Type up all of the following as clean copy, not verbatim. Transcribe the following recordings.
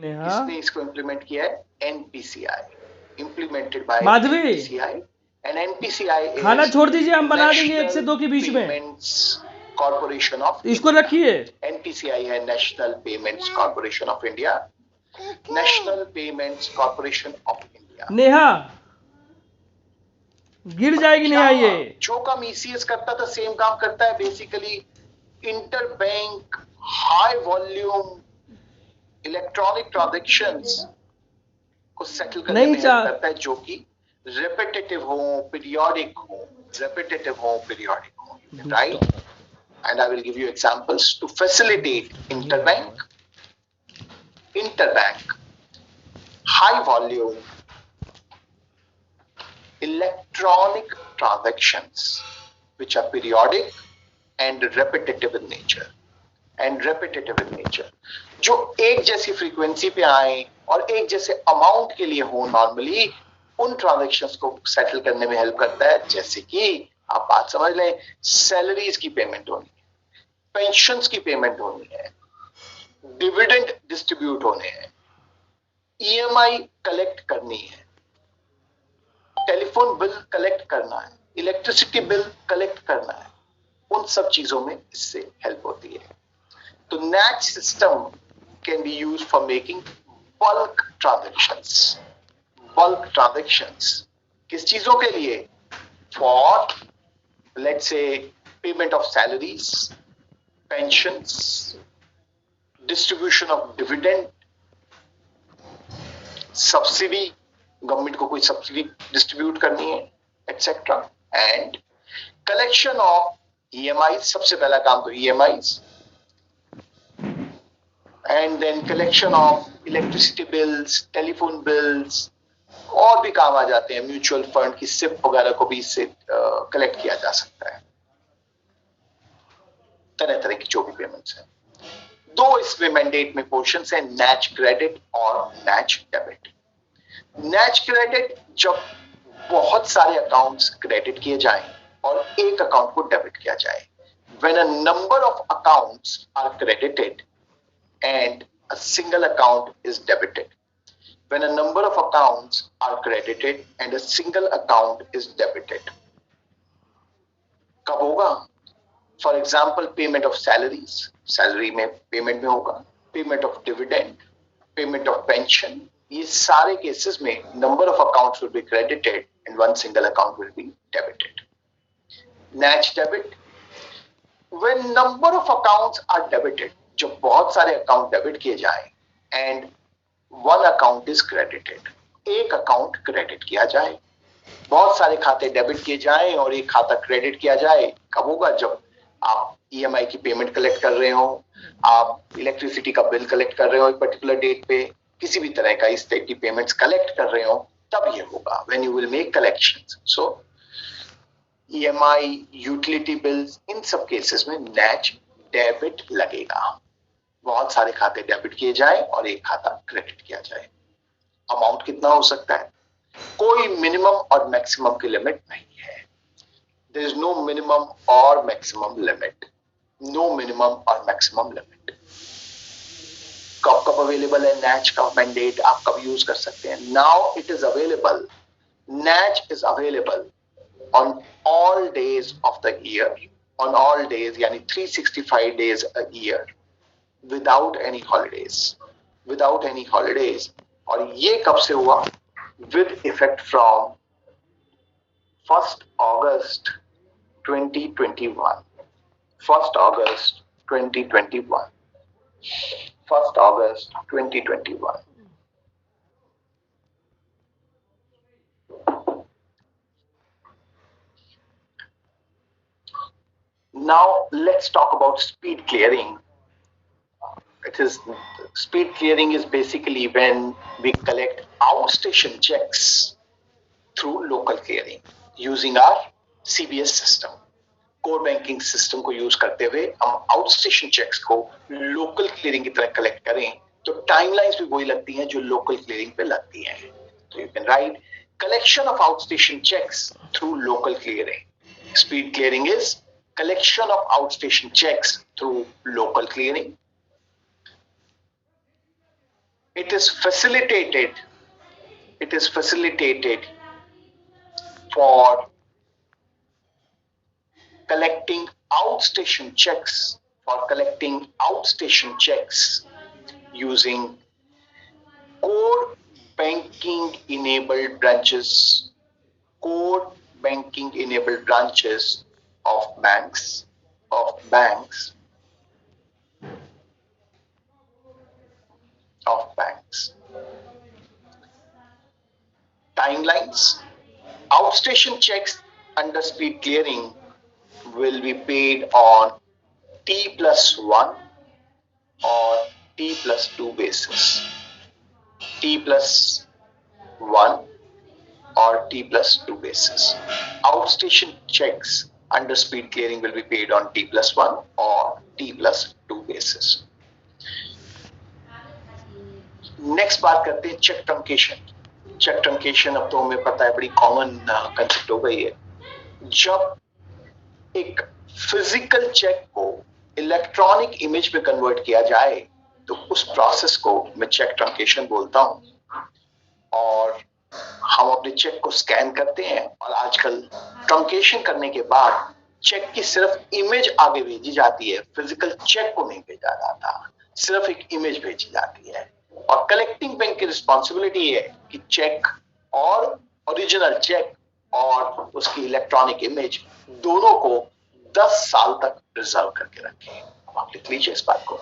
नेहा, किसने इसको इम्प्लीमेंट किया है? NPCI, implemented by Madhavi, NPCI. And NPCI खाना इज छोड़ दीजिए, हम बना देंगे 1 से नेशनल 2 के बीच में। पेमेंट्स कॉर्पोरेशन ऑफ इसको इंडिया। रखिए। एनपीसीआई है national payments corporation of India. National payments corporation of India. Neha, गिर जाएगी नेहा ये। जो काम ईसीएस करता था सेम काम करता है basically. Inter bank high volume electronic transactions को सेटल करने नहीं में हेल्प करता है, जो कि repetitive हो, periodic हो, repetitive हो, periodic हो, right? And I will give you examples to facilitate interbank, high volume electronic transactions which are periodic and repetitive in nature. जो एक जैसी फ्रीक्वेंसी पे आए और एक जैसे अमाउंट के लिए हो नॉर्मली, उन ट्रांजैक्शंस को सेटल करने में हेल्प करता है। जैसे कि आप बात समझ लें, सैलरीज की पेमेंट होनी है, पेंशन्स की पेमेंट होनी है, डिविडेंड डिस्ट्रीब्यूट होने हैं, ईएमआई कलेक्ट करनी है, टेलीफोन बिल कलेक्ट करना है, इलेक्ट्रिसिटी बिल कलेक्ट करना है, उन सब चीजों में इससे हेल्प होती है। तो NACH system can be used for making bulk transactions. Bulk transactions किस चीजों के लिए? For let's say payment of salaries, pensions, distribution of dividend, subsidy, government को कोई सब्सिडी डिस्ट्रीब्यूट करनी है, etc. And collection of EMI, सबसे पहला काम तो EMIs, and then collection of electricity bills, telephone bills, और भी काम आ जाते हैं। म्यूचुअल फंड की सिप वगैरह को भी इससे कलेक्ट किया जा सकता है। तरह तरह की जो भी पेमेंट्स हैं। दो इसमें मैंडेट में पोर्शंस हैं, NACH क्रेडिट और NACH डेबिट। NACH क्रेडिट जब बहुत सारे अकाउंट्स क्रेडिट किए जाएं और एक अकाउंट को डेबिट किया जाए। When a number of accounts are credited and a single account is debited. When a number of accounts are credited and a single account is debited. कब होगा? For example, payment of salaries, salary में payment में होगा, payment of dividend, payment of pension, ये सारे cases में number of accounts will be credited and one single account will be debited. NACH debit, when number of accounts are debited, जब बहुत सारे account debit किए जाए and one account is credited, एक account credit किया जाए। बहुत सारे खाते डेबिट किए जाए और एक खाता क्रेडिट किया जाए। कब होगा? जब आप ईएमआई की पेमेंट कलेक्ट कर रहे हो, आप इलेक्ट्रिसिटी का बिल कलेक्ट कर रहे हो एक पर्टिकुलर डेट पे, किसी भी तरह का इस टाइप की पेमेंट्स कलेक्ट कर रहे हो, तब ये होगा when you will make collections. So EMI, utility bills, इन सब केसेस में NACH डेबिट लगेगा। बहुत सारे खाते डेबिट किए जाए और एक खाता क्रेडिट किया जाए। अमाउंट कितना हो सकता है? कोई मिनिमम और मैक्सिमम की लिमिट नहीं है। देयर इज नो मिनिमम और मैक्सिमम लिमिट, नो मिनिमम और मैक्सिमम लिमिट। कब कब अवेलेबल है NACH का मैंडेट, आप कब यूज कर सकते हैं? Now it is available, NACH is available on all days of the year, on all days यानी 365 days a year, without any holidays, without any holidays। और ये कब से हुआ? With effect from 1st August 2021, 1st August 2021, 1st August 2021। Now let's talk about speed clearing. Speed clearing is basically when we collect outstation checks through local clearing using our CBS system. Core banking system को use करते हुए हम outstation checks को local clearing की तरह collect करें, तो timelines भी वही लगती हैं जो लोकल क्लियरिंग पे लगती हैं। तो you can write collection of outstation cheques through local clearing. Speed clearing is collection of outstation checks through local clearing. It is facilitated. It is facilitated for collecting outstation checks. For collecting outstation checks using core banking enabled branches. Core banking enabled branches of banks. Of banks. Of banks. Timelines. Outstation checks under speed clearing will be paid on T+1 or T+2 basis. T+1 or T+2 basis. Outstation checks under speed clearing will be paid on T+1 or T+2 basis. Next बात करते हैं cheque truncation. Cheque truncation अब तो हमें पता है बड़ी common concept हो गई है। जब एक फिजिकल चेक को इलेक्ट्रॉनिक इमेज में कन्वर्ट किया जाए तो उस प्रोसेस को मैं चेक ट्रंकेशन बोलता हूं। और हम अपने चेक को स्कैन करते हैं और आजकल ट्रंकेशन करने के बाद चेक की सिर्फ इमेज आगे भेजी जाती है, फिजिकल चेक को नहीं भेजा जाता, सिर्फ एक इमेज भेजी जाती है। और कलेक्टिंग बैंक की रिस्पॉन्सिबिलिटी है कि चेक और ओरिजिनल चेक और उसकी इलेक्ट्रॉनिक इमेज दोनों को 10 साल तक प्रिजर्व करके रखें। अब आप लिख लीजिए इस बात को।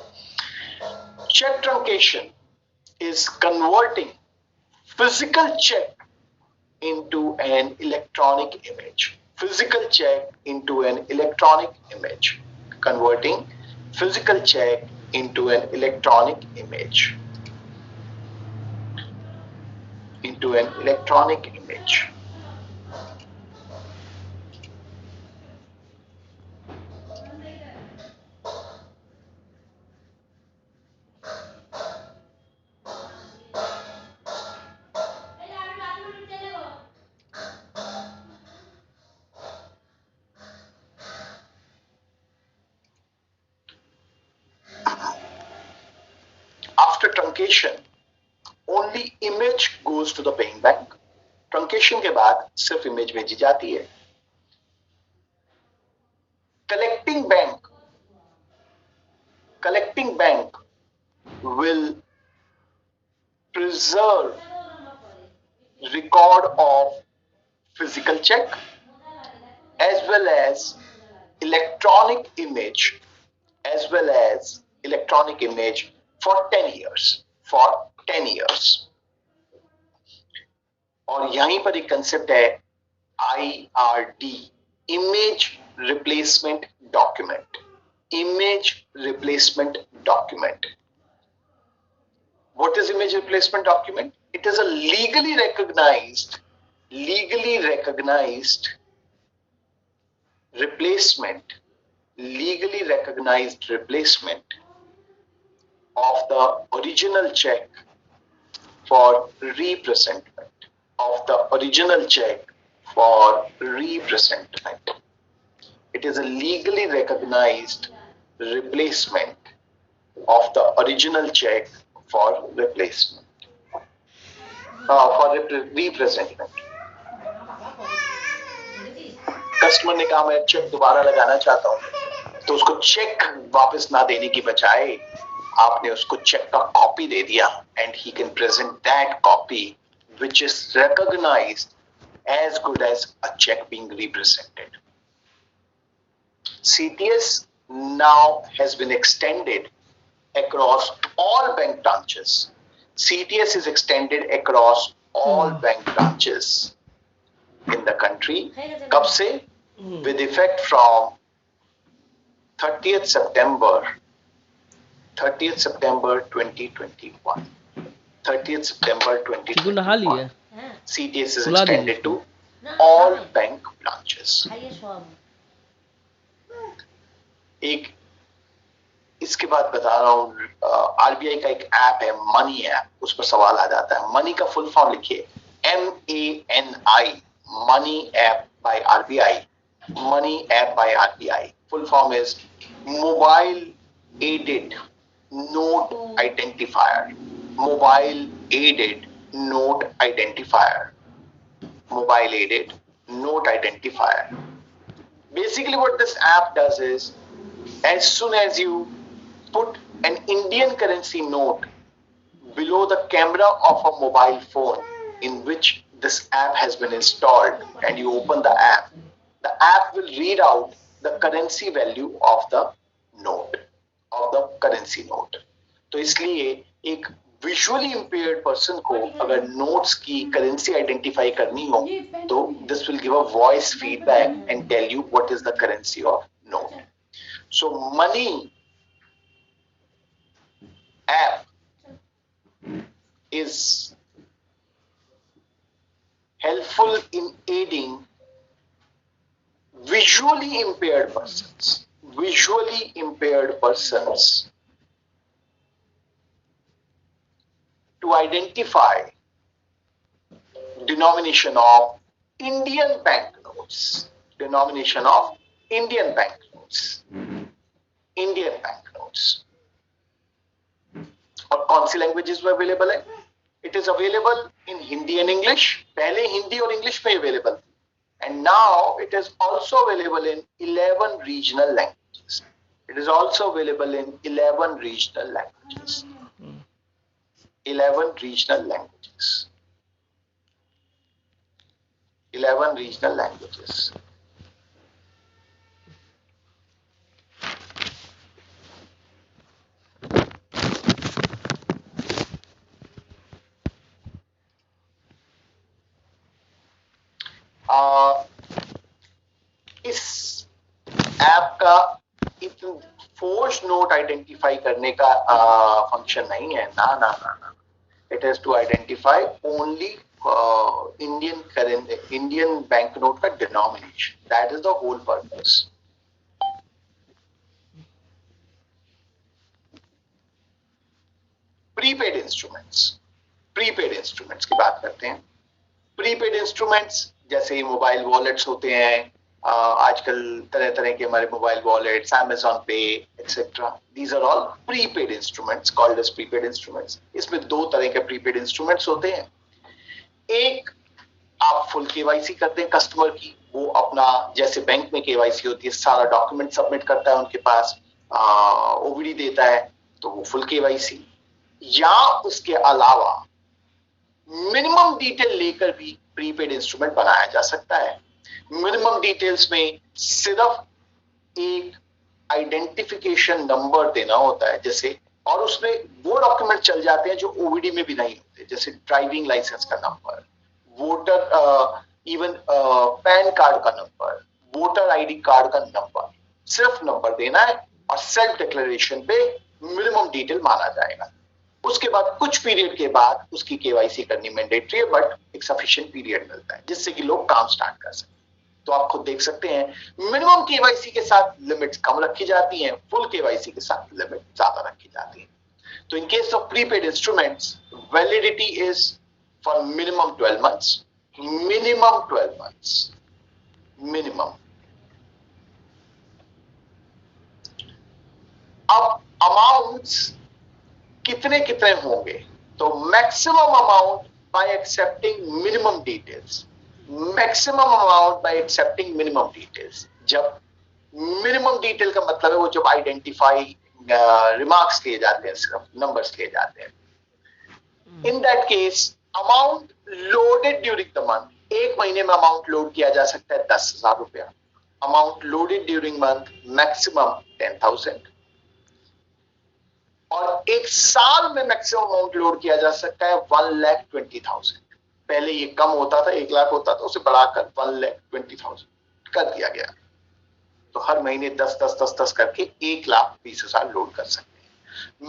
Cheque truncation is converting physical check into an electronic image. Physical check into an electronic image. Converting physical check into an electronic image. Into an electronic image. After truncation, only image goes to the paying bank. Truncation के बाद सिर्फ image भेजी जाती है। Collecting bank will preserve record of physical check as well as electronic image for 10 years. For 10 years. और यहीं पर एक कंसेप्ट है IRD, image replacement document. Image replacement document. What is image replacement document? It is a legally recognized replacement of the original check for representment. It is a legally recognized replacement of the original check for replacement. For representment. Customer ने कहा मैं check दोबारा लगाना चाहता हूं, तो उसको check वापस ना देने की बजाय आपने उसको चेक का कॉपी दे दिया, and he can present that copy which is recognized as good as a check being represented. CTS now has been extended across all bank branches. CTS is extended across all bank branches in the country. कब से? With effect from 30th September 2021. 30th September 2021. CTS is extended to all bank branches. एक इसके बाद बता रहा हूँ, RBI का एक ऐप है, मनी ऐप, उस पर सवाल आ जाता है। मनी का फुल फॉर्म लिखिए, MANI, money app by RBI. Money app by RBI full form is mobile aided note identifier. mobile aided note identifier. Mobile aided note identifier. Basically what this app does is, as soon as you put an Indian currency note below the camera of a mobile phone in which this app has been installed, and you open the app will read out the currency value of the note, of the currency note. तो इसलिए एक visually impaired person को अगर notes की currency identify करनी हो तो this will give a voice feedback and tell you what is the currency of note. So money app is helpful in aiding visually impaired persons to identify denomination of Indian banknotes. और कौन सी languages में available है? It is available in Hindi and English. पहले हिंदी और English में available थी, and now it is also available in 11 regional languages. It is also available in 11 regional languages. 11 regional languages. 11 regional languages. इस ऐप का फोर्स note identify करने का function नहीं है. ना ना ना ना. It has to identify only Indian bank note का denomination. That is the whole purpose. Prepaid instruments की बात करते हैं. प्रीपेड इंस्ट्रूमेंट्स जैसे मोबाइल वॉलेट्स होते हैं. आजकल तरह तरह के हमारे mobile wallets, Amazon pay etcetera, these are all prepaid instruments called as prepaid instruments. इसमें दो तरह के प्रीपेड इंस्ट्रूमेंट्स होते हैं. एक, आप फुल केवाईसी करते हैं कस्टमर की. वो अपना जैसे बैंक में केवाईसी होती है, सारा डॉक्यूमेंट सबमिट करता है उनके पास, ओबीडी देता है, तो वो फुल केवाईसी. या उसके अलावा मिनिमम डिटेल लेकर भी प्रीपेड इंस्ट्रूमेंट बनाया जा सकता है. मिनिमम डिटेल्स में सिर्फ एक आइडेंटिफिकेशन नंबर देना होता है जैसे, और उसमें वो डॉक्यूमेंट चल जाते हैं जो ओबीडी में भी नहीं होते, जैसे ड्राइविंग लाइसेंस का number, voter even pan card का नंबर, वोटर आईडी कार्ड का नंबर. सिर्फ नंबर देना है और सेल्फ डिक्लेरेशन पे मिनिमम डिटेल माना जाएगा. उसके बाद कुछ पीरियड के बाद उसकी केवाईसी करनी मैंडेटरी है, बट एक सफिशिएंट पीरियड मिलता है जिससे कि लोग काम स्टार्ट कर सकें. तो आप खुद देख सकते हैं मिनिमम केवाईसी के साथ लिमिट्स कम रखी जाती हैं, फुल केवाईसी के साथ लिमिट ज्यादा रखी जाती है. तो इन case of prepaid instruments validity is for minimum 12 months. Minimum 12 months. Minimum. अब अमाउंट्स कितने कितने होंगे? तो maximum amount by accepting minimum details. Maximum amount by accepting minimum details. जब मिनिमम डिटेल का मतलब है वो जब आइडेंटिफाई रिमार्क्स लिए जाते हैं, सिर्फ नंबर्स लिए जाते हैं. In that case amount loaded during the month. एक महीने में अमाउंट लोड किया जा सकता है 10,000 रुपया. Amount loaded during month maximum 10,000. और एक साल में मैक्सिमम अमाउंट लोड किया जा सकता है 1,20,000. पहले ये कम होता था, 1 लाख होता था, उसे बढ़ाकर 1,20,000 कर दिया गया. तो हर महीने 10,000 करके 1,20,000 लोड कर सकते हैं.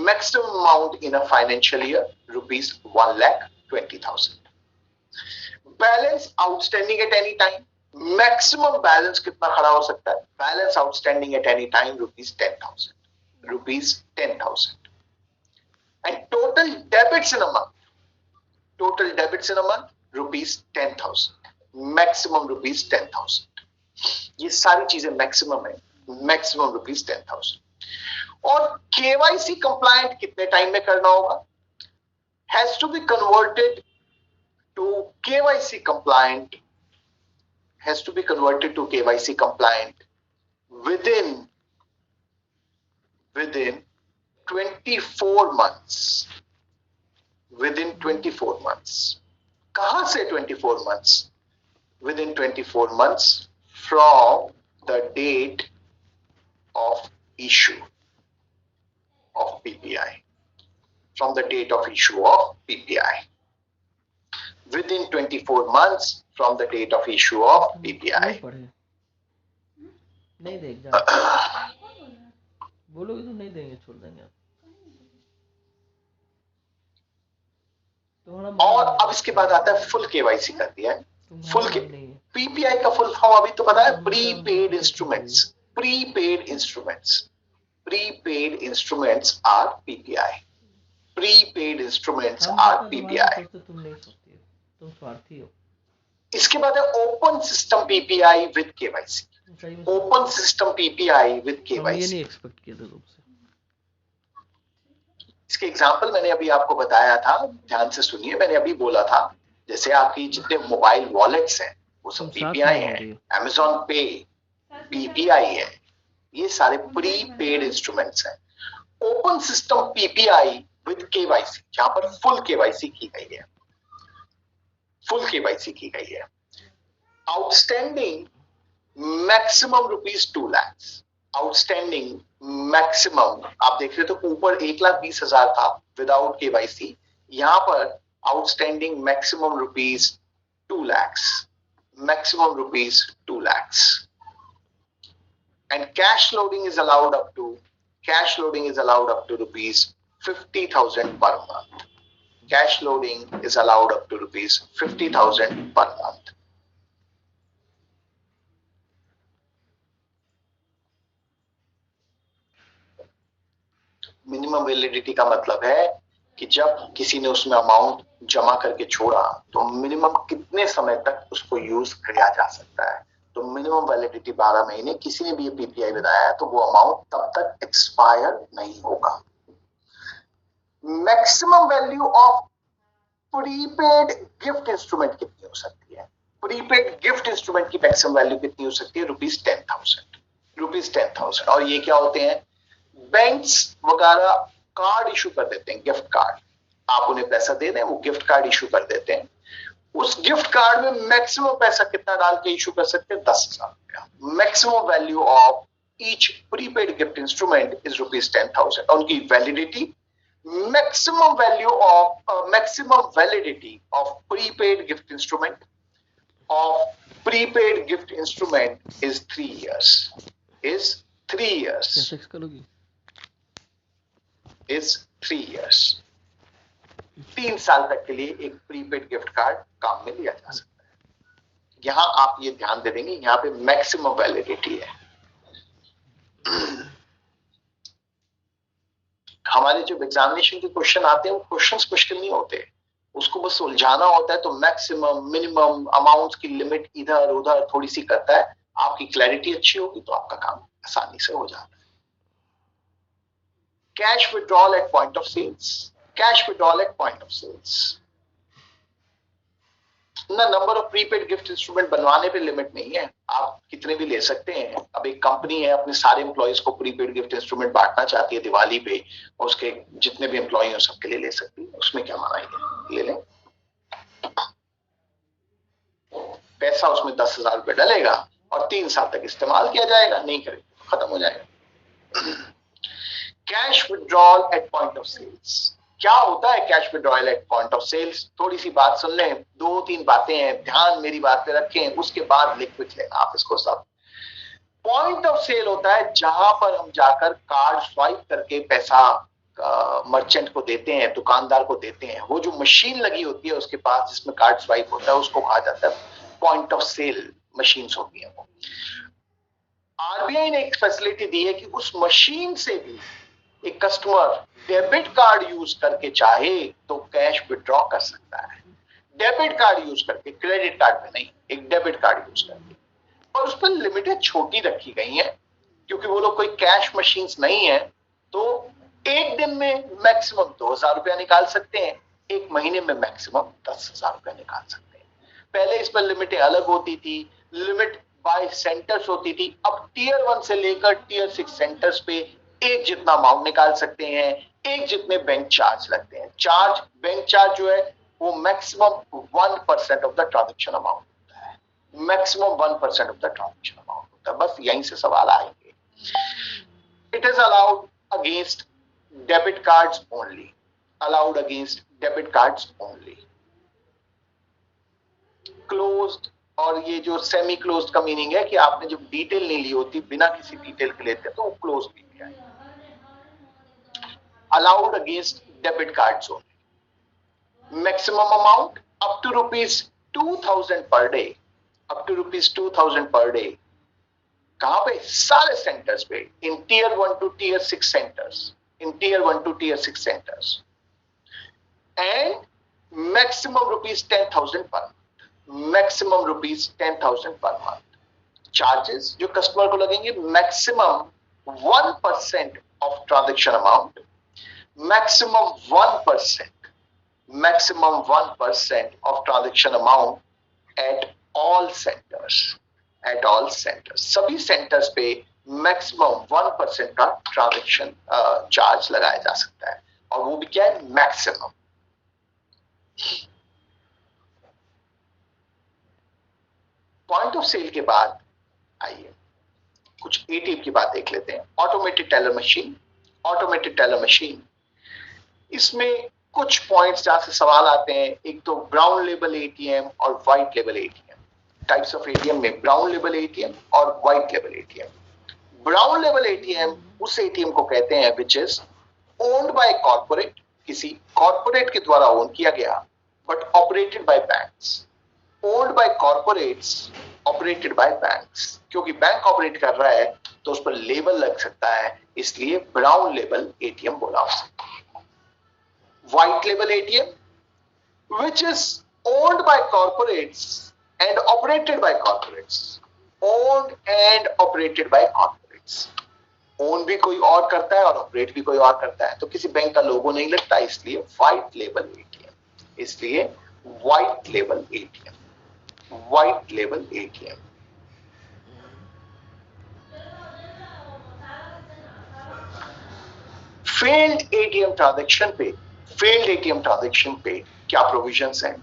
Maximum amount in a financial year ₹1,20,000. Balance outstanding at any time. Maximum balance कितना खड़ा हो सकता है? Balance outstanding at any time ₹10,000. ₹10,000. And total debits in a month. ₹10,000. Maximum ₹10,000. ये सारी चीजें मैक्सिमम है. मैक्सिमम ₹10,000. और केवाईसी कंप्लायंट कितने टाइम में करना होगा? has to be converted to KYC compliant, has to be converted to KYC compliant within 24 months. Within 24 months. कहां से 24 months? Within 24 months from the date of issue of PPI. From the date of issue of PPI. Within 24 months from the date of issue of PPI. नहीं देख जा बोलोगे तो नहीं देंगे, छोड़ देंगे। और अब इसके बाद आता है फुल केवाईसी कर दिया है। फुल के पीपीआई का फुल फॉर्म अभी तो पता है, prepaid instruments. Prepaid instruments, prepaid instruments are PPI. Prepaid instruments are PPI. तुम नहीं सकते, तुम स्वार्थी हो। इसके बाद है open system PPI with KYC. Open system PPI with KYC. ये नहीं एक्सपेक्ट किया था तुमसे। इसके एग्जाम्पल मैंने अभी आपको बताया था, ध्यान से सुनिए। मैंने अभी बोला था जैसे आपकी जितने मोबाइल वॉलेट्स हैं वो सब पीपीआई है, अमेज़न पे पीपीआई है, ये सारे प्रीपेड इंस्ट्रूमेंट्स हैं। Open system PPI with KYC, जहां पर फुल केवाईसी की गई है, फुल केवाईसी की गई है। Outstanding maximum ₹2 lakh. Outstanding maximum आप देख रहे तो ऊपर 1,20,000 था विदाउट केवाईसी, यहां पर outstanding maximum ₹2 lakh. Maximum ₹2 lakh. And cash loading is allowed up to ₹50,000 per month. Cash loading is allowed up to ₹50,000 per month. Minimum validity का मतलब है कि जब किसी ने उसमें अमाउंट जमा करके छोड़ा तो मिनिमम कितने समय तक उसको यूज किया जा सकता है। तो मिनिमम वैलिडिटी 12 महीने। किसी ने भी ये पीपीआई बताया है तो वो अमाउंट तब तक एक्सपायर नहीं होगा। Maximum value of prepaid gift instrument कितनी हो सकती है? प्रीपेड गिफ्ट इंस्ट्रूमेंट की मैक्सिमम वैल्यू कितनी हो सकती है? ₹10,000। और ये क्या होते हैं? बैंक्स वगैरह कार्ड इशू कर देते हैं, गिफ्ट कार्ड। आप उन्हें पैसा दे दें, वो गिफ्ट कार्ड इशू कर देते हैं। उस गिफ्ट कार्ड में मैक्सिमम पैसा कितना डाल के इशू कर सकते हैं? ₹10,000। Maximum value of each prepaid gift instrument is ₹10,000। और उनकी validity, maximum validity of prepaid gift instrument is 3 years. Is 3 years. 3 साल तक के लिए एक प्रीपेड गिफ्ट कार्ड काम में लिया जा सकता है। यहां आप ये ध्यान दे देंगे, यहां पे मैक्सिमम वैलिडिटी है। हमारे जो एग्जामिनेशन के क्वेश्चन आते हैं वो क्वेश्चंस मुश्किल नहीं होते, उसको बस उलझाना होता है। तो मैक्सिमम मिनिमम अमाउंट्स की लिमिट इधर उधर थोड़ी सी करता है। आपकी क्लैरिटी अच्छी होगी तो आपका काम आसानी से हो जाता है। Cash withdrawal at point of sales. Cash withdrawal at point of sales ना, number of prepaid gift instrument बनवाने पे लिमिट नहीं है, आप कितने भी ले सकते हैं। अब एक कंपनी है अपने सारे एम्प्लॉइज को प्रीपेड गिफ्ट इंस्ट्रूमेंट बांटना चाहती है दिवाली पे, और उसके जितने भी एम्प्लॉय हैं सबके लिए ले सकती है, उसमें क्या मनाही है, ले लें। पैसा उसमें ₹10,000 डलेगा और 3 साल तक इस्तेमाल किया जाएगा, नहीं करेगा तो खत्म हो जाएगा। Cash withdrawal at point of sales. क्या होता है cash withdrawal at point of sales? थोड़ी सी बात सुन लें, 2-3 बातें हैं, ध्यान मेरी बात पे रखें, उसके बाद लिख लें आप इसको सब। पॉइंट ऑफ सेल होता है जहां पर हम जाकर कार्ड स्वाइप करके पैसा मर्चेंट को देते हैं, दुकानदार को देते हैं। वो जो मशीन लगी होती है उसके पास जिसमें कार्ड स्वाइप होता है, उसको कहा जाता है पॉइंट ऑफ सेल मशीन्स होती है वो। आरबीआई ने एक फैसिलिटी दी है कि उस मशीन से भी एक कस्टमर डेबिट कार्ड यूज करके चाहे तो कैश विड्रॉ कर सकता है। डेबिट कार्ड यूज करके, क्रेडिट कार्ड पे नहीं, एक डेबिट कार्ड यूज करके। और उस पर लिमिटेड छोटी रखी गई है क्योंकि वो लोग कोई कैश मशीन्स नहीं है, तो एक दिन में मैक्सिमम ₹2,000 निकाल सकते हैं, एक महीने में मैक्सिमम 10,000 रुपए निकाल सकते हैं। पहले इसमें लिमिटें अलग होती थी, लिमिट बाय सेंटर्स होती थी। अब टियर 1 से लेकर टियर 6 सेंटर्स पे एक जितना अमाउंट निकाल सकते हैं, एक जितने बैंक चार्ज लगते हैं। बैंक चार्ज जो है वो maximum 1% of the transaction amount होता है, maximum 1% of the transaction amount होता है। बस यहीं से सवाल आएंगे। It is allowed against debit cards only, allowed against debit cards only. Closed, और ये जो सेमी क्लोज्ड का मीनिंग है कि आपने जब डिटेल नहीं ली होती, बिना किसी डिटेल के लेते तो वो क्लोज नहीं किया है। Allowed against debit cards only. Maximum amount up to ₹2,000 per day, up to ₹2,000 per day. कहां पे? सारे सेंटर्स पे, in tier 1 to tier 6 centres, in tier 1 to tier 6 centres. and maximum ₹10,000 per month, maximum ₹10,000 per month. Charges जो customer को लगेंगे maximum 1% of transaction amount, maximum 1% of transaction amount at all centers, at all centers. सभी centres पे maximum 1% का transaction charge लगाया जा सकता है, और वो भी क्या है? मैक्सिमम। पॉइंट ऑफ सेल के बाद आइए कुछ एटीएम की बात देख लेते हैं। Automated teller machine, automated teller machine, इसमें कुछ पॉइंट्स जहां से सवाल आते हैं। एक तो ब्राउन लेबल एटीएम और white label ATM. Types of ATM में ब्राउन लेबल एटीएम और white label ATM. Brown label ATM उस एटीएम को कहते हैं which is owned by corporate, किसी कॉर्पोरेट के द्वारा ओन किया गया, but operated by banks, owned by corporates, operated by banks। क्योंकि बैंक ऑपरेट कर रहा है तो उस पर लेबल लग सकता है, इसलिए ब्राउन लेबल एटीएम बोला उसे। White label ATM which is owned by corporates and operated by corporates, owned and operated by corporates। Own भी कोई और करता है और ऑपरेट भी कोई और करता है, तो किसी बैंक का लोगो नहीं लगता, इसलिए व्हाइट लेबल एटीएम, इसलिए white label ATM, white label ATM. Failed ATM transaction पे, फेल्ड एटीएम ट्रांजैक्शन पे क्या प्रोविजंस हैं?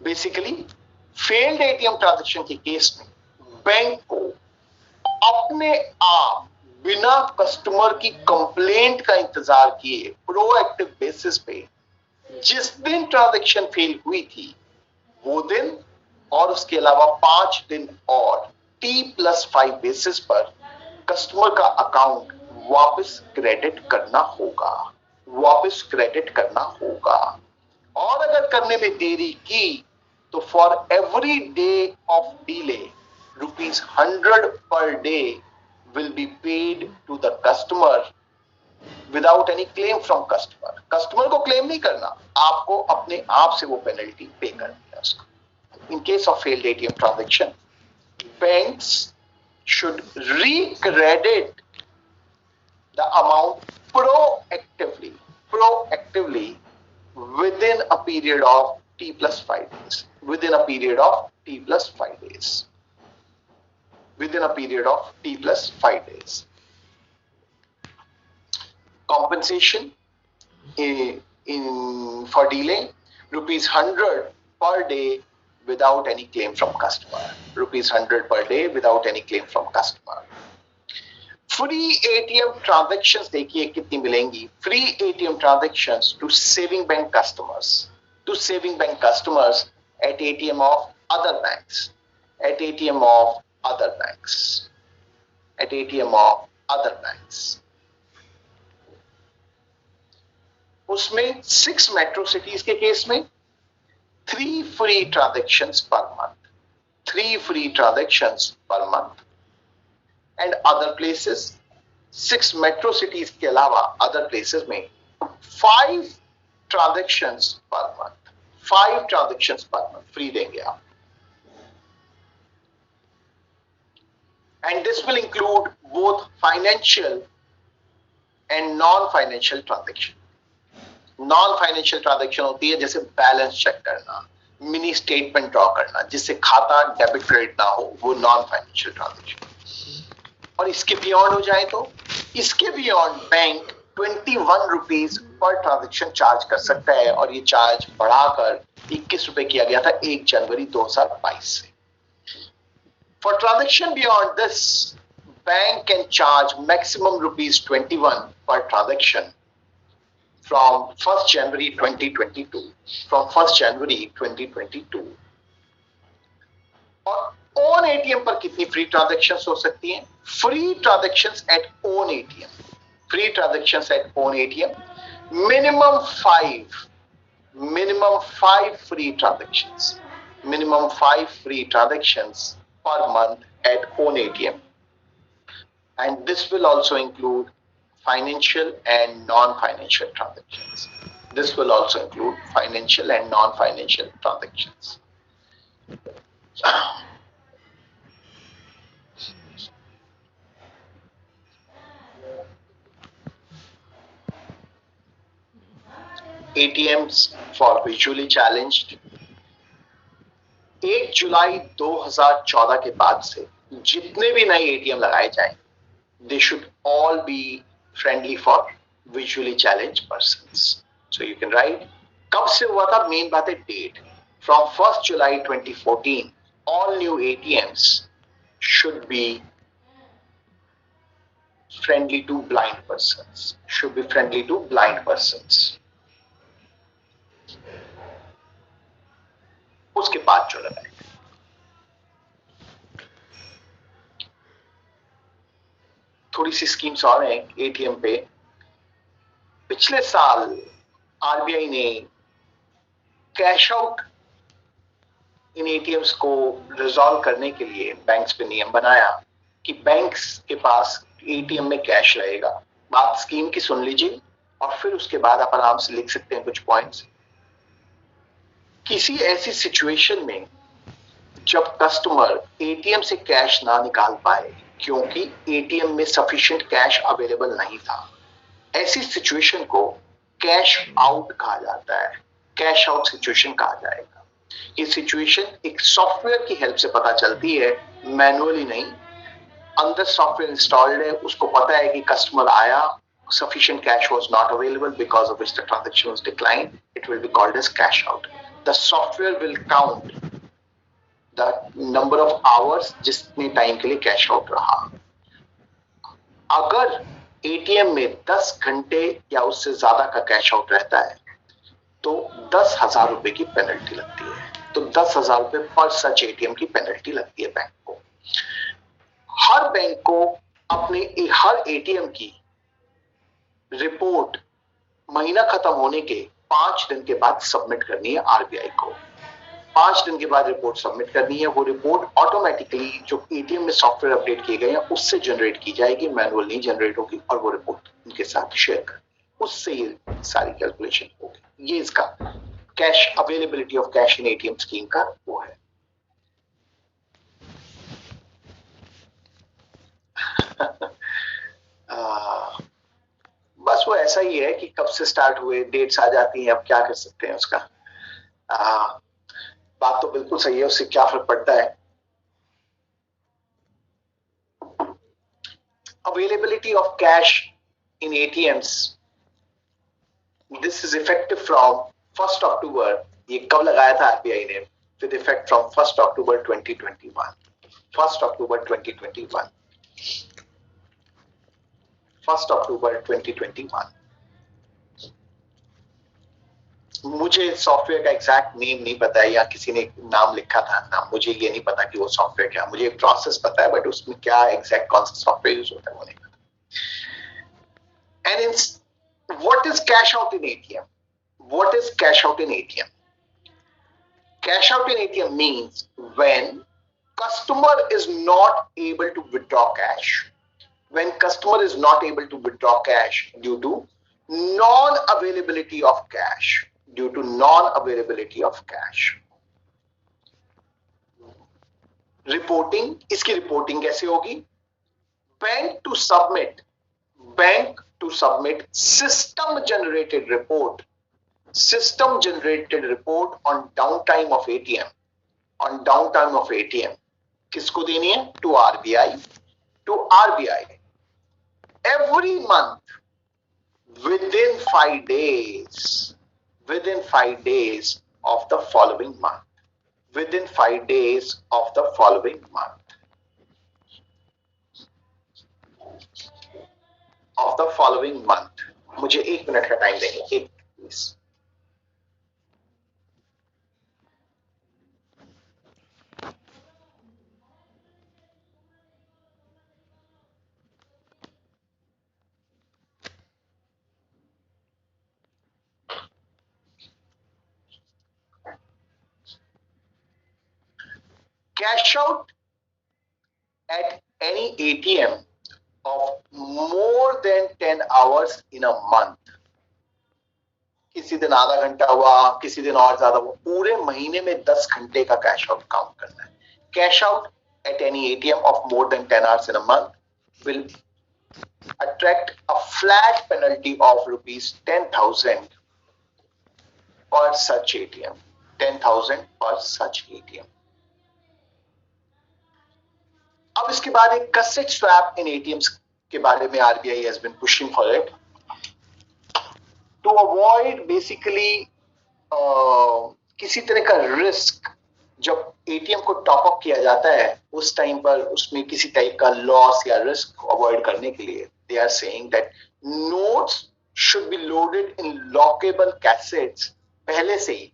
बेसिकली फेल्ड एटीएम ट्रांजैक्शन के केस में बैंक को अपने आप बिना कस्टमर की कंप्लेंट का इंतजार किए प्रोएक्टिव बेसिस पे जिस दिन ट्रांजैक्शन फेल हुई थी वो दिन और उसके अलावा 5 दिन और T+5 बेसिस पर कस्टमर का अकाउंट वापस क्रेडिट करना होगा, वापस क्रेडिट करना होगा। और अगर करने में देरी की तो for every day of delay ₹100 per day will be paid to the customer without any claim from customer। Customer को क्लेम नहीं करना, आपको अपने आप से वो पेनल्टी पे करनी है उसको। In case of failed ATM transaction, banks should recredit the amount proactively within a period of T+5 days, within a period of T+5 days, within a period of T+5 days. Compensation for delay, ₹100 per day without any claim from customer, ₹100 per day without any claim from customer। Free ATM transactions देखिए कितनी मिलेंगी। Free ATM transactions to saving bank customers, to saving bank customers at ATM of other banks, at ATM of other banks, at ATM of other banks। उसमें 6 metro cities के case में 3 free transactions per month, 3 free transactions per month. And other places 6 metro cities के अलावा other places में 5 transactions per month, 5 transactions per month free देंगे आप। And this will include both financial and non-financial transaction। Non financial transaction होती है जैसे balance check करना, mini statement draw करना, जिससे खाता डेबिट क्रेडिट ना हो, वो नॉन फाइनेंशियल ट्रांजैक्शन। और इसके बियॉन्ड हो जाए तो इसके beyond bank 21 rupees per transaction charge कर सकता है, और ये चार्ज बढ़ाकर 21 रुपए किया गया था 1 जनवरी 2022 से। For transaction beyond this, bank can charge maximum rupees 21 per transaction from 1st January 2022. From 1st January 2022. और ओन एटीएम पर कितनी फ्री ट्रांजैक्शंस हो सकती हैं? Free transactions at own ATM, free transactions at own ATM minimum 5 free transactions, minimum 5 free transactions per month at own ATM, and this will also include financial and non-financial transactions. This will also include financial and non-financial transactions. ATMs for visually challenged. 1 जुलाई 2014 के बाद से जितने भी नए ATM लगाए जाएं, they should all be friendly for visually challenged persons. So you can write, कब से हुआ था? मेन बात है date. From 1st July 2014, all new ATMs should be friendly to blind persons. Should be friendly to blind persons. उसके बाद जो लगाए, थोड़ी सी स्कीम्स और हैं एटीएम पे। पिछले साल आरबीआई ने कैश आउट इन एटीएम्स को रिजॉल्व करने के लिए बैंक्स पे नियम बनाया कि बैंक्स के पास एटीएम में कैश रहेगा। बात स्कीम की सुन लीजिए और फिर उसके बाद आप आराम से लिख सकते हैं कुछ पॉइंट्स। किसी ऐसी सिचुएशन में जब कस्टमर एटीएम से कैश ना निकाल पाए क्योंकि एटीएम में सफिशिएंट कैश अवेलेबल नहीं था, ऐसी सिचुएशन को कैश आउट कहा जाता है, कैश आउट सिचुएशन कहा जाएगा। ये सिचुएशन एक सॉफ्टवेयर की हेल्प से पता चलती है, मैनुअली नहीं। अंदर सॉफ्टवेयर इंस्टॉल्ड है, उसको पता है कि कस्टमर आया, sufficient cash was not available because of which the transaction was declined. It will be called as cash out. The software will count the number of hours जितने time के लिए cash out रहा। अगर ATM में 10 घंटे या उससे ज्यादा का कैश आउट रहता है तो 10,000 रुपए की पेनल्टी लगती है। तो 10,000 रुपए पर सच एटीएम की पेनल्टी लगती है बैंक को। हर बैंक को अपने हर एटीएम की रिपोर्ट महीना खत्म होने के 5 दिन के बाद सबमिट करनी है आरबीआई को। 5 दिन के बाद रिपोर्ट सबमिट करनी है। वो रिपोर्ट ऑटोमेटिकली जो एटीएम में सॉफ्टवेयर अपडेट किए गए हैं उससे जनरेट की जाएगी, मैनुअल नहीं जनरेट होगी, और वो रिपोर्ट उनके साथ शेयर कर, उससे ये सारी कैलकुलेशन होगी। ये इसका cash availability of cash in ATM scheme का वो है। बस वो ऐसा ही है कि कब से स्टार्ट हुए, डेट्स आ जाती हैं, अब क्या कर सकते हैं उसका। बात तो बिल्कुल सही है, उससे क्या फर्क पड़ता है। Availability of cash in ATMs, this is effective from 1 अक्टूबर। ये कब लगाया था आरबीआई ने? विद इफेक्ट फ्रॉम 1 अक्टूबर 2021। 1 अक्टूबर 2021। 1 अक्टूबर 2021। मुझे सॉफ्टवेयर का एग्जैक्ट नेम नहीं पता है, या किसी ने नाम लिखा था नाम, मुझे ये नहीं पता कि वो सॉफ्टवेयर क्या। मुझे प्रोसेस पता है बट उसमें क्या एग्जैक्ट कौन सा सॉफ्टवेयर यूज होता है वो नहीं पता। And in what is cash out in ATM? What is cash out in ATM? Cash out in ATM means when customer is not able to withdraw cash, when customer is not able to withdraw cash due to non-availability of cash, due to non-availability of cash. Reporting, इसकी reporting कैसे होगी? Bank to submit system generated report system generated report on downtime of ATM, on downtime of ATM किसको देनी है? To RBI. To RBI every month within 5 days, within 5 days of the following month, within 5 days of the following month, of the following month. मुझे 1 minute का time देंगे, एक please. Cash out at any ATM of more than 10 hours in a month. किसी दिन आधा घंटा हुआ, किसी दिन और ज्यादा हुआ, पूरे महीने में 10 घंटे का कैश आउट काउंट करना है. Cash out at any ATM of more than 10 hours in a month will attract a flat penalty of rupees 10,000 per such ATM. 10,000 per such ATM. अब इसके बाद एक cassette swap in ATMs के बारे में RBI has been pushing for it to avoid basically किसी तरह का रिस्क. जब एटीएम को टॉप अप किया जाता है उस टाइम पर उसमें किसी टाइप का लॉस या रिस्क को अवॉइड करने के लिए they are saying that notes should be loaded in lockable cassettes. पहले से ही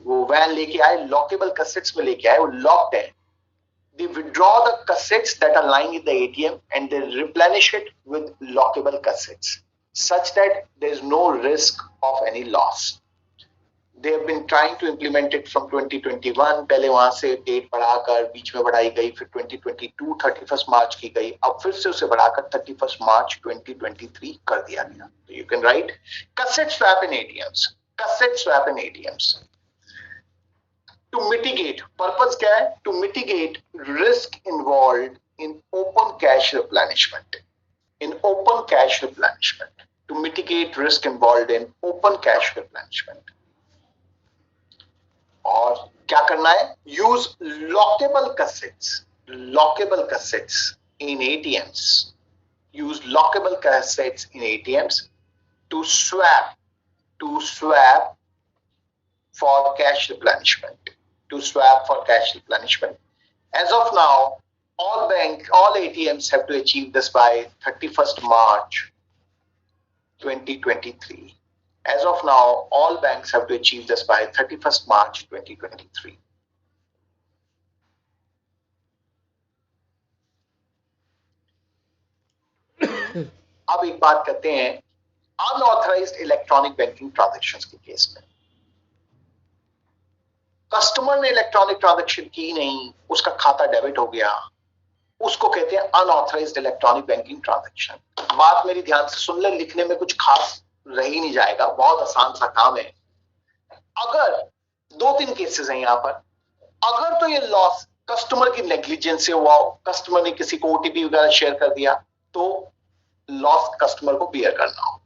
वो वैन लेके आए, लॉकेबल कैसेट्स में लेके आए, वो लॉक्ड है. They withdraw the cassettes that are lying in the ATM and they replenish it with lockable cassettes such that there is no risk of any loss. They have been trying to implement it from 2021. पहले वहां से date बढ़ाकर बीच में बढ़ाई गई, फिर 2022 31 मार्च की गई, अब फिर से उसे बढ़ाकर 31 मार्च 2023 कर दिया गया. So you can write cassette swap in ATMs. Cassette swap in ATMs. To mitigate, purpose क्या है? To mitigate risk involved in open cash replenishment. In open cash replenishment. To mitigate risk involved in open cash replenishment. और क्या करना है? Use lockable cassettes. Lockable cassettes in ATMs. Use lockable cassettes in ATMs to swap for cash replenishment. To swap for cash replenishment. As of now, all ATMs have to achieve this by 31st March 2023. As of now, all banks have to achieve this by 31st March 2023. अब एक बात करते हैं unauthorised electronic banking transactions के case में. Customer ने electronic transaction की नहीं, उसका खाता डेबिट हो गया, उसको कहते हैं अनऑथराइज्ड इलेक्ट्रॉनिक बैंकिंग ट्रांजैक्शन. बात मेरी ध्यान से सुन ले, लिखने में कुछ खास रह ही नहीं जाएगा, बहुत आसान सा काम है. अगर 2-3 केसेस हैं यहां पर. अगर तो ये लॉस कस्टमर की नेग्लिजेंस से हुआ हो, कस्टमर ने किसी को ओटीपी वगैरह शेयर कर दिया, तो लॉस कस्टमर को बियर करना होगा.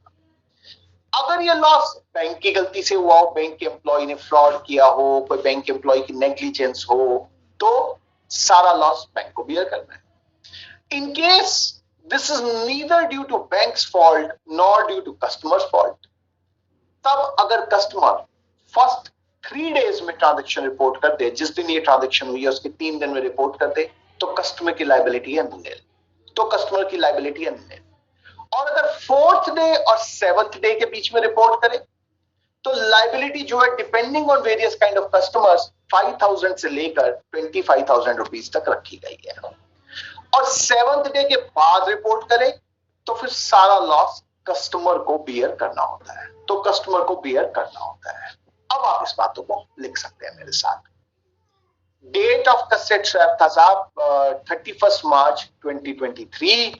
अगर ये लॉस बैंक की गलती से हुआ हो, बैंक के एम्प्लॉय ने फ्रॉड किया हो, कोई बैंक एम्प्लॉय की नेग्लिजेंस हो, तो सारा लॉस बैंक को बियर करना है. In case this is neither due to bank's fault nor due to customer's fault, तब अगर कस्टमर फर्स्ट 3 डेज में ट्रांजैक्शन रिपोर्ट कर दे, जिस दिन ये ट्रांजैक्शन हुई है उसके 3 दिन में रिपोर्ट कर दे, तो कस्टमर की लायबिलिटी है नील. तो कस्टमर की लायबिलिटी है नील. और अगर 4th डे और 7th डे के बीच में रिपोर्ट करें तो लायबिलिटी जो है depending on various kind of customers 5,000 से लेकर 25,000 रुपीज तक रखी गई है. और 7th डे के बाद रिपोर्ट करें तो फिर सारा लॉस कस्टमर को बियर करना होता है. तो कस्टमर को बियर करना होता है. अब आप इस बातों को लिख सकते हैं मेरे साथ. डेट ऑफ कैसेट स्वैप था साहब 31 मार्च 2023.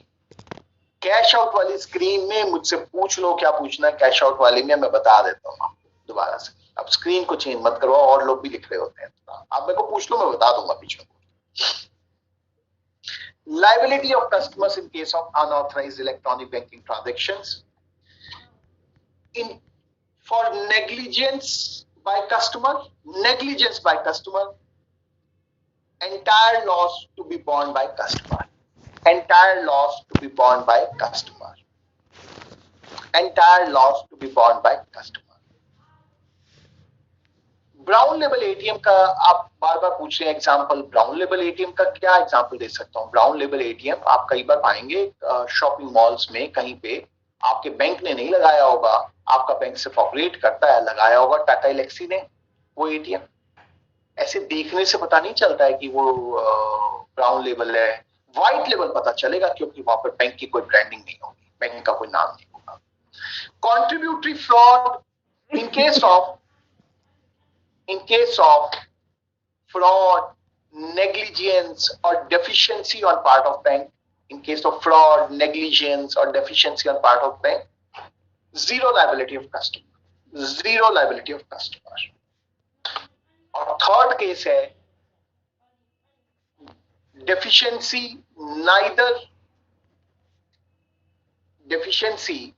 कैश आउट वाली स्क्रीन में मुझसे पूछ लो क्या पूछना है. कैश आउट वाली में मैं बता देता हूँ दोबारा से. अब स्क्रीन को चेंज मत करो, और लोग भी लिख रहे होते हैं. आप मेरे को पूछ लो, मैं बता दूंगा बीच में. Liability of customers in case of unauthorized electronic banking transactions. In For negligence by customer, entire loss to be borne by customer. Entire loss to be borne by customer. Entire loss to be borne by customer. Brown level ATM का आप बार बार पूछ रहे हैं example, brown level ATM का क्या example दे सकता हूं? Brown level ATM आप कई बार पाएंगे शॉपिंग मॉल्स में, कहीं पे आपके बैंक ने नहीं लगाया होगा, आपका बैंक सिर्फ ऑपरेट करता है, लगाया होगा टाटा एलेक्सी ने वो एटीएम। ऐसे देखने से पता नहीं चलता है कि वो ब्राउन लेवल है। व्हाइट लेवल पता चलेगा क्योंकि वहां पर बैंक की कोई ब्रांडिंग नहीं होगी, बैंक का कोई नाम नहीं होगा। Contributory fraud, in case of fraud, negligence or deficiency on part of bank, in case of fraud, negligence or deficiency on part of bank, zero liability of customer, zero liability of customer. और third case है deficiency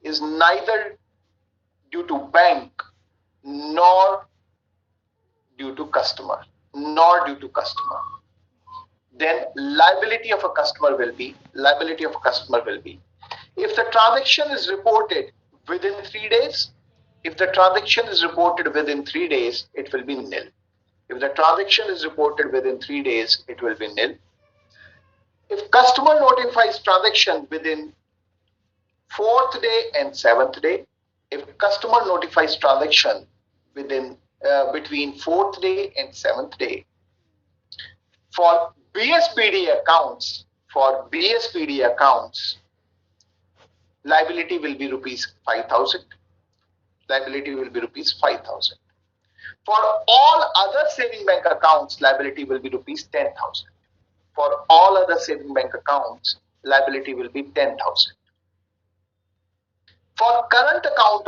is neither due to bank nor due to customer, then liability of a customer will be if the transaction is reported within 3 days. If the transaction is reported within 3 days, it will be nil. If the transaction is reported within 3 days, it will be nil. If customer notifies transaction within 4th day and 7th day, if customer notifies transaction within between 4th day and 7th day, for BSPD accounts, liability will be rupees 5,000. Liability will be rupees 5,000. For all other saving bank accounts, liability will be rupees 10,000. For all other saving bank accounts, liability will be 10,000. For current account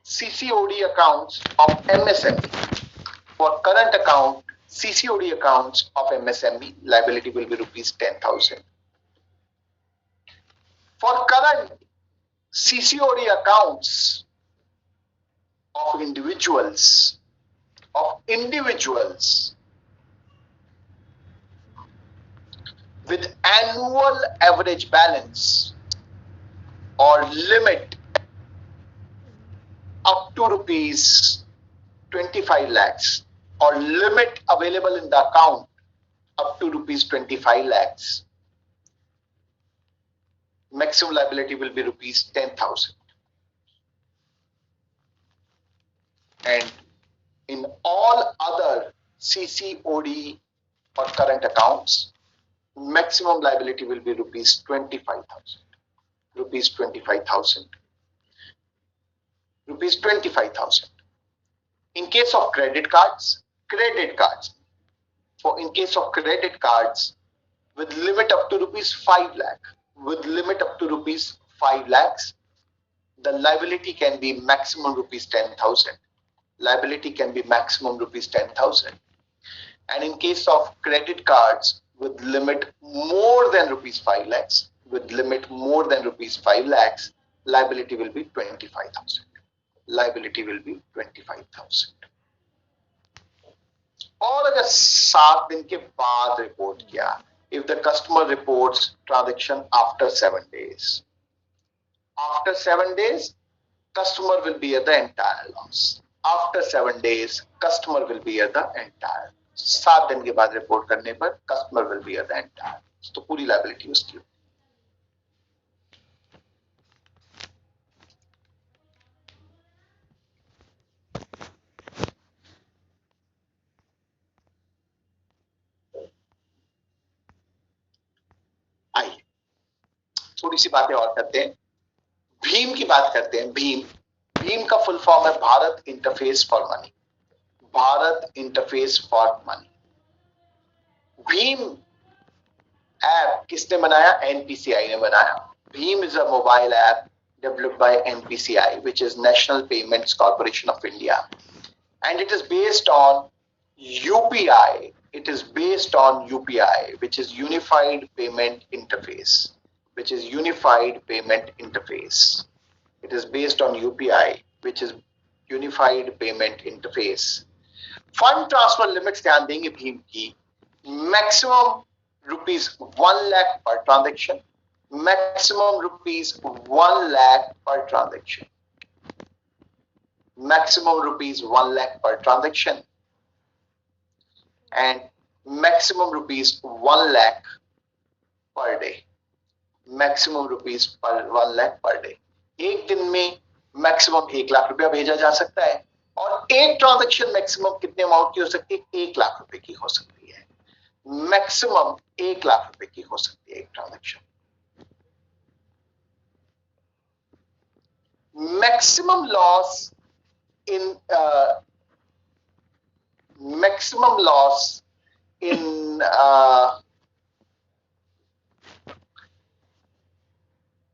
CCOD accounts of MSME, for current account CCOD accounts of MSME, liability will be rupees 10,000. For current CCOD accounts of individuals with annual average balance or limit up to rupees 25 lakhs or limit available in the account up to rupees 25 lakhs, maximum liability will be rupees 10,000. And in all other CCOD or current accounts, maximum liability will be rupees 25,000. Rupees 25,000. Rupees 25,000. In case of credit cards, in case of credit cards with limit up to rupees 5 lakh, the liability can be maximum rupees 10,000. Liability can be maximum rupees 10,000. And in case of credit cards with limit more than rupees 5 lakhs, liability will be 25,000. Liability will be 25,000. और अगर 7 दिन के बाद report किया, if the customer reports transaction after 7 days, customer will bear the entire loss. After 7 days, customer will bear the entire. 7 दिन के बाद report करने पर customer will bear the entire. तो पूरी liability उसकी. थोड़ी सी बातें और करते हैं. भीम की बात करते हैं. भीम का फुल फॉर्म है Bharat interface for money. Bharat interface for money. Bhim app किसने बनाया? एनपीसीआई ने बनाया. Bhim is a mobile app developed by NPCI, which is National Payments Corporation of India, and it is based on UPI. It is based on UPI, which is Unified Payment Interface. It is based on UPI, which is Unified Payment Interface. Fund transfer limits ध्यान देंगे भीम की, maximum ₹1 lakh per transaction, maximum ₹1 lakh per transaction, maximum ₹1 lakh per transaction and maximum ₹1 lakh per day, maximum ₹1 lakh per day. एक दिन में maximum 1 lakh रुपया भेजा जा सकता है और एक ट्रांजैक्शन मैक्सिमम कितने अमाउंट की हो सकती है? 1 लाख रुपए की हो सकती है, मैक्सिमम 1 लाख रुपए की हो सकती है एक transaction. Maximum loss in maximum loss in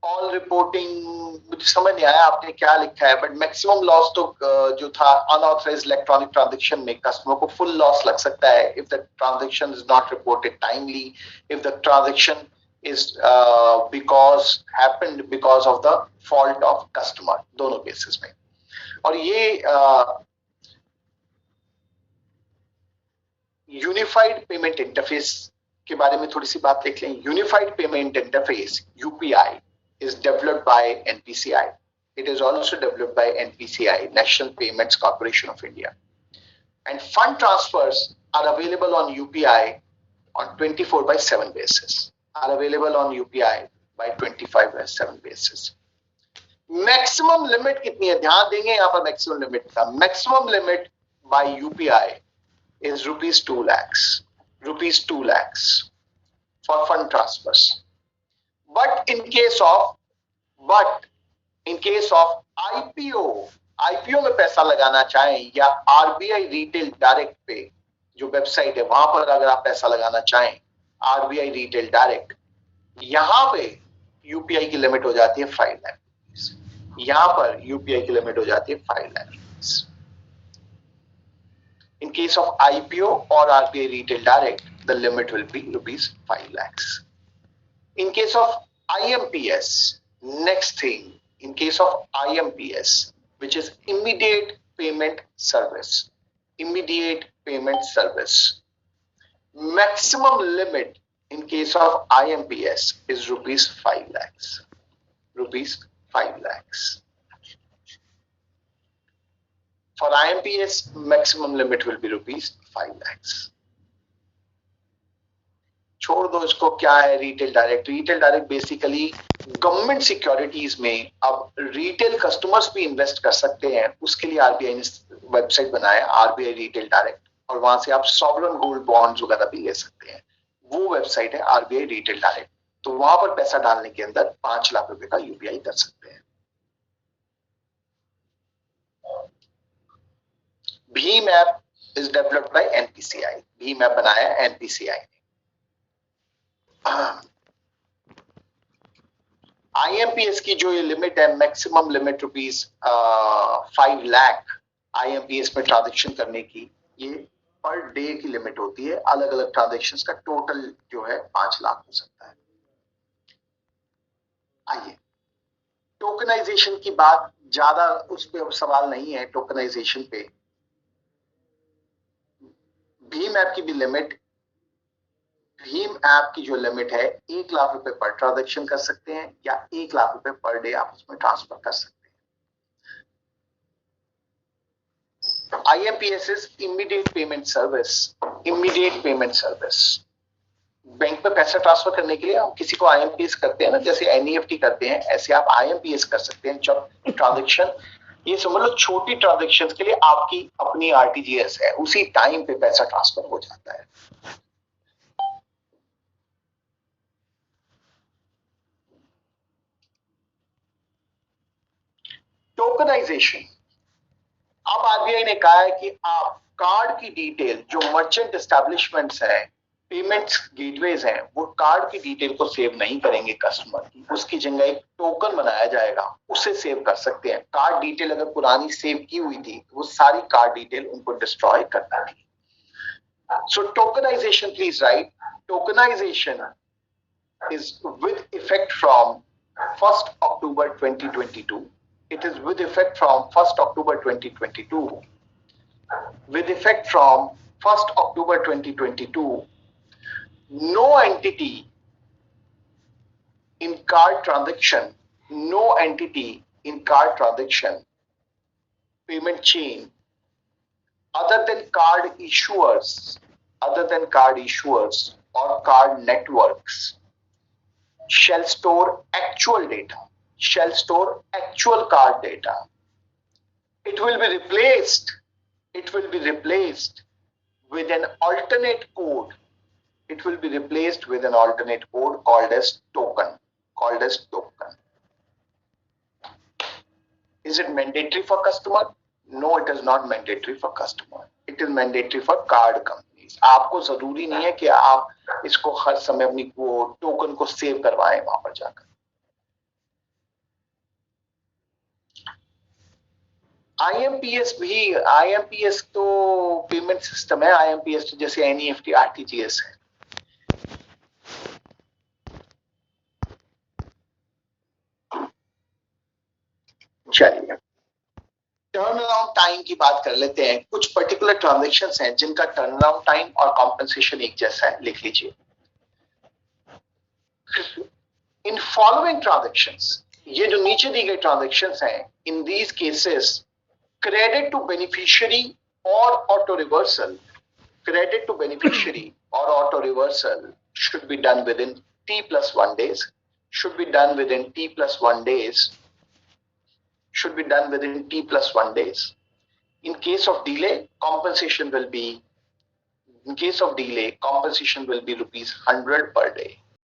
all reporting, मुझे समझ नहीं आया आपने क्या लिखा है, बट मैक्सिमम लॉस तो जो था अनऑथराइज्ड इलेक्ट्रॉनिक ट्रांजैक्शन में कस्टमर को फुल लॉस लग सकता है if the transaction is not reported timely, if the transaction is happened because of the fault of customer, दोनों केसेस में. और ये यूनिफाइड पेमेंट इंटरफेस के बारे में थोड़ी सी बात देख लें. Unified payment interface UPI is developed by NPCI. It is also developed by NPCI, National Payments Corporation of India. And fund transfers are available on UPI on 24/7 basis. Are available on UPI by 25/7 basis. Maximum limit कितनी है? ध्यान देंगे यहां पर maximum limit का. Maximum limit by UPI is ₹2 lakhs, ₹2 lakhs for fund transfers. But in case of IPO में पैसा लगाना चाहें या आरबीआई रिटेल डायरेक्ट पे जो वेबसाइट है वहां पर अगर आप पैसा लगाना चाहें, आरबीआई रिटेल डायरेक्ट, यहां पे यूपीआई की लिमिट हो जाती है 5 लाख. यहां पर यूपीआई की लिमिट हो जाती है 5 lakh. In case of IPO और RBI retail direct the limit will be ₹5 lakhs. In case of IMPS, next thing, in case of IMPS, which is immediate payment service, maximum limit in case of IMPS is ₹5 lakhs, ₹5 lakhs. For IMPS, maximum limit will be ₹5 lakhs. छोड़ दो इसको. क्या है retail direct? Retail direct basically government securities में अब retail customers भी invest कर सकते हैं, उसके लिए आरबीआई ने वेबसाइट बनाया, आरबीआई रिटेल डायरेक्ट, और वहां से आप सॉवरेन गोल्ड बॉन्ड्स वगैरह भी ले सकते हैं. वो वेबसाइट है आरबीआई रिटेल डायरेक्ट. तो वहां पर पैसा डालने के अंदर 5 लाख रुपए का यूपीआई कर सकते हैं. Bhim app is developed by NPCI. Bhim app बनाया एनपीसीआई ने. आईएमपीएस की जो ये लिमिट है, मैक्सिमम लिमिट ₹5 लाख आईएमपीएस में ट्रांजैक्शन करने की, ये पर डे की लिमिट होती है. अलग अलग ट्रांजैक्शंस का टोटल जो है 5 लाख हो सकता है. आइए टोकनाइजेशन की बात, ज्यादा उस पे सवाल नहीं है टोकनाइजेशन पे. भीम ऐप की भी लिमिट, भीम ऐप की जो लिमिट है 1 लाख रुपए पर ट्रांजैक्शन कर सकते हैं या 1 लाख रुपए पर डे आप उसमें ट्रांसफर कर सकते हैं. IMPS is immediate payment service. Bank में पैसा ट्रांसफर करने के लिए हम किसी को आईएमपीएस करते हैं ना, जैसे एनईएफटी करते हैं, ऐसे आप आईएमपीएस कर सकते हैं जब ट्रांजैक्शन, ये समझ लो छोटी ट्रांजैक्शन के लिए आपकी अपनी आरटीजीएस है, उसी टाइम पे पैसा ट्रांसफर हो जाता है. टोकनाइजेशन, अब आरबीआई ने कहा है कि आप कार्ड की डिटेल, जो मर्चेंट एस्टैब्लिशमेंट्स हैं, पेमेंट्स गेटवेज हैं, वो कार्ड की डिटेल को सेव नहीं करेंगे कस्टमर की, उसकी जगह एक टोकन बनाया जाएगा, उसे सेव कर सकते हैं. कार्ड डिटेल अगर पुरानी सेव की हुई थी तो वो सारी कार्ड डिटेल उनको डिस्ट्रॉय करना थी. So tokenisation, please right, tokenisation is with effect from 1st October 2022 It is with effect from 1st October 2022. With effect from 1st October 2022, no entity in card transaction, payment chain, other than card issuers or card networks shall store actual card data. It will be replaced with an alternate code. Called as token. Is it mandatory for customer? No, it is not mandatory for customer. It is mandatory for card companies. आपको जरूरी नहीं है कि आप इसको हर समय अपनी token को सेव करवाएं वहां पर जाकर. IMPS तो पेमेंट सिस्टम है. IMPS तो जैसे NEFT RTGS है. चलिए टर्न अराउंड टाइम की बात कर लेते हैं. कुछ पर्टिकुलर ट्रांजैक्शंस हैं जिनका टर्न अराउंड टाइम और कॉम्पेंसेशन एक जैसा है. लिख लीजिए. इन फॉलोइंग ट्रांजैक्शंस, ये जो नीचे दी गई ट्रांजैक्शंस हैं, in these cases credit to beneficiary और auto reversal should be done within T+1 days. In case of delay, compensation will be rupees 100 per day.